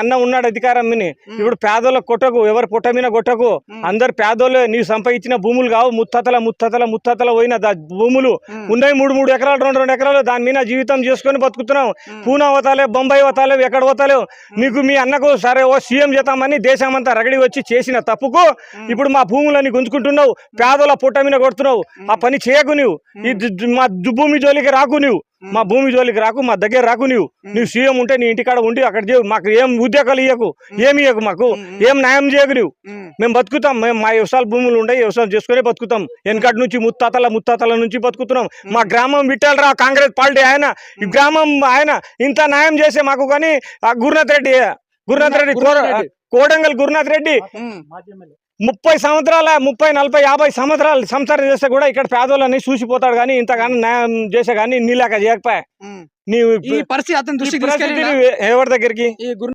అన్న ఉన్నాడు అధికారం ఇప్పుడు పేదోళ్ళ కొట్టకు, ఎవరు పుట్ట మీద కొట్టకు. అందరు పేదోళ్ళు నీవు సంపాదించిన భూములు కావు, ముత్తతల పోయిన భూములు ఉన్నాయి. 3 ఎకరాలు 2 ఎకరాలు దాని మీద జీవితం చేసుకొని బతుకుతున్నాం. పూనా పోతాలే, బొంబాయి పోతాలే, ఎక్కడ పోతాలేవు. మీకు మీ అన్నకు సరే ఓ సీఎం చేద్దామని దేశమంతా రగడి వచ్చి చేసిన తప్పుకు ఇప్పుడు మా భూములని గుంజుకుంటున్నావు, పేదోళ్ళ పుట్ట మీద కొడుతున్నావు. ఆ పని చేయకు నువ్వు. మా భూమి జోలికి రాకు నువ్వు, మా భూమి జోలికి రాకు, మా దగ్గర రాకు. నువ్వు సీఎం ఉంటే నీ ఇంటికాడ ఉండి అక్కడ మాకు ఏం ఉద్యోగాలు ఇవ్వకు, ఏమి ఇవ్వకు, మాకు ఏం న్యాయం చేయకు. నువ్వు మేము బతుకుతాం, మేము మా వ్యవసాయ భూములు ఉండే వ్యవసాయం చేసుకునే బతుకుతాం. వెనకటి నుంచి ముత్తాతల నుంచి బతుకుతున్నాం. మా గ్రామం విట్టాలరా కాంగ్రెస్ పార్టీ ఆయన, ఈ గ్రామం ఆయన ఇంత న్యాయం చేసే మాకు. కానీ ఆ గురునాథ్ రెడ్డి కోడంగల్ గురునాథ్ రెడ్డి 30 సంవత్సరాల 30, 40, 50 సంవత్సరాలు సంసారం చేస్తే కూడా ఇక్కడ పేదోళ్ళని చూసిపోతాడు. కానీ ఇంతగానో న్యాయం చేసే కానీ నీలాక చేయకపోయా. నీ పరిస్థితి ఎవరి దగ్గరికి